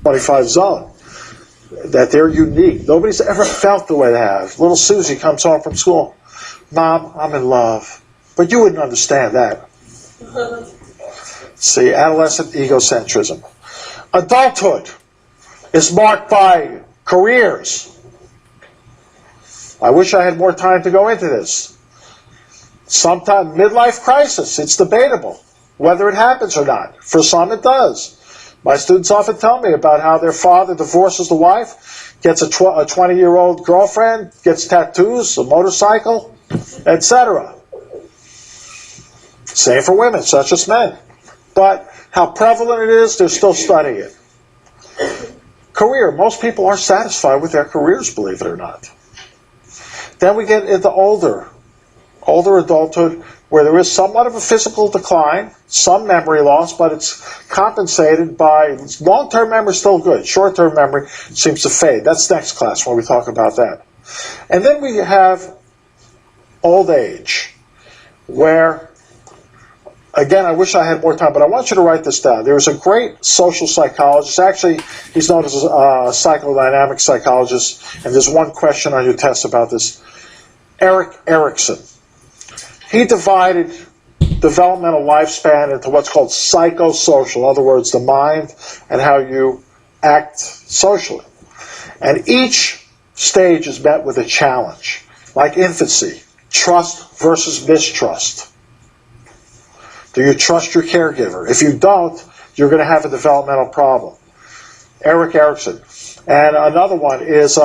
25 zone, that they're unique. Nobody's ever felt the way they have. Little Susie comes home from school. Mom, I'm in love. But you wouldn't understand that. See, adolescent egocentrism. Adulthood is marked by careers. I wish I had more time to go into this. Sometimes midlife crisis, it's debatable whether it happens or not. For some it does. My students often tell me about how their father divorces the wife, gets a 20-year-old girlfriend, gets tattoos, a motorcycle, etc. Same for women, such as men. But how prevalent it is, they're still studying it. Career. Most people are satisfied with their careers, believe it or not. Then we get into older adulthood, where there is somewhat of a physical decline, some memory loss, but it's compensated by long-term memory still good. Short-term memory seems to fade. That's next class when we talk about that. And then we have old age, where, again, I wish I had more time, but I want you to write this down. There's a great social psychologist. Actually, he's known as a psychodynamic psychologist, and there's one question on your test about this. Erik Erikson. He divided developmental lifespan into what's called psychosocial, in other words, the mind and how you act socially. And each stage is met with a challenge, like infancy, trust versus mistrust. Do you trust your caregiver? If you don't, you're going to have a developmental problem. Erik Erikson. And another one is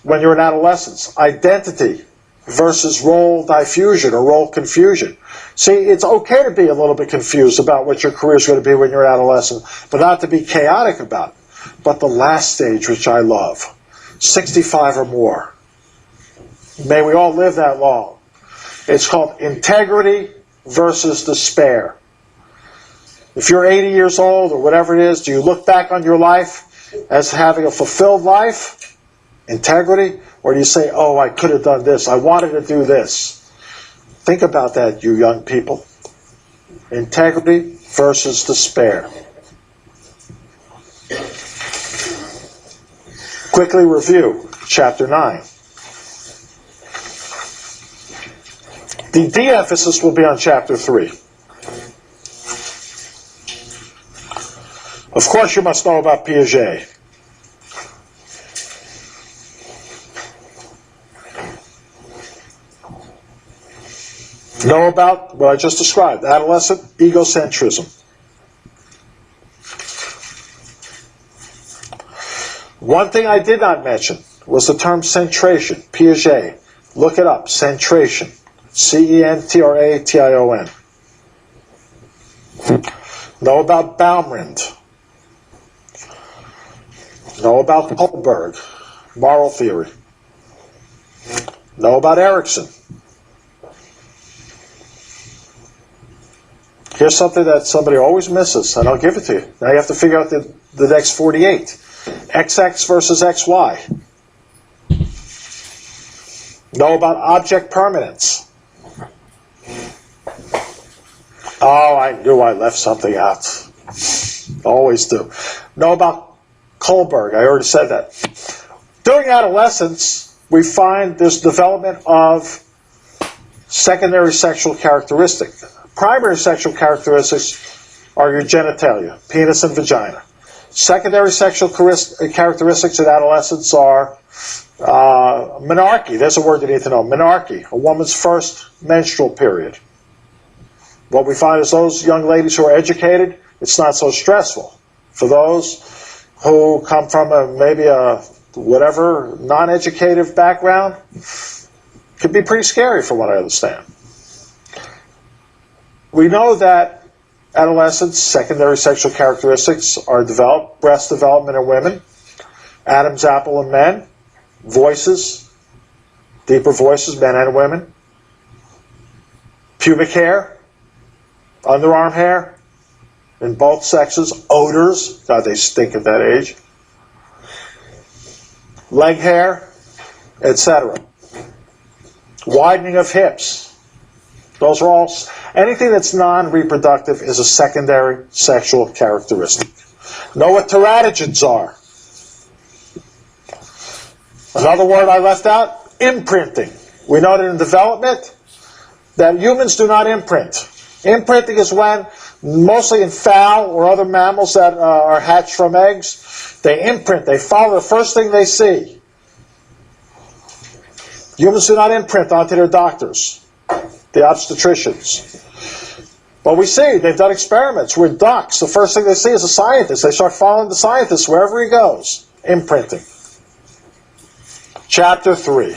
when you're in adolescence, identity versus role diffusion or role confusion. See, it's okay to be a little bit confused about what your career is going to be when you're an adolescent, but not to be chaotic about it. But the last stage, which I love, 65 or more. May we all live that long. It's called integrity versus despair. If you're 80 years old or whatever it is, do you look back on your life as having a fulfilled life? Integrity? Or do you say, oh, I could have done this. I wanted to do this. Think about that, you young people. Integrity versus despair. Quickly review Chapter 9. The de-emphasis will be on Chapter 3. Of course, you must know about Piaget. Know about what I just described, adolescent egocentrism. One thing I did not mention was the term centration, Piaget. Look it up, centration. C-E-N-T-R-A-T-I-O-N. Know about Baumrind. Know about Kohlberg, moral theory. Know about Erikson. Here's something that somebody always misses, and I'll give it to you. Now you have to figure out the next 48. XX versus XY. Know about object permanence. Oh, I knew I left something out. Always do. Know about Kohlberg. I already said that. During adolescence, we find this development of secondary sexual characteristics. Primary sexual characteristics are your genitalia, penis and vagina. Secondary sexual characteristics in adolescence are menarche. There's a word you need to know. Menarche, a woman's first menstrual period. What we find is those young ladies who are educated, it's not so stressful. For those who come from maybe a whatever non-educative background, it can be pretty scary from what I understand. We know that adolescents, secondary sexual characteristics are developed, breast development in women, Adam's apple in men, voices, deeper voices, men and women, pubic hair, underarm hair in both sexes, odors, God, they stink at that age, leg hair, etc. Widening of hips. Those are all, anything that's non-reproductive is a secondary sexual characteristic. Know what teratogens are. Another word I left out, imprinting. We know that in development that humans do not imprint. Imprinting is when, mostly in fowl or other mammals that are hatched from eggs, they imprint. They follow the first thing they see. Humans do not imprint onto their doctors, the obstetricians. But we see, they've done experiments with ducks. The first thing they see is a scientist. They start following the scientist wherever he goes. Imprinting. Chapter 3.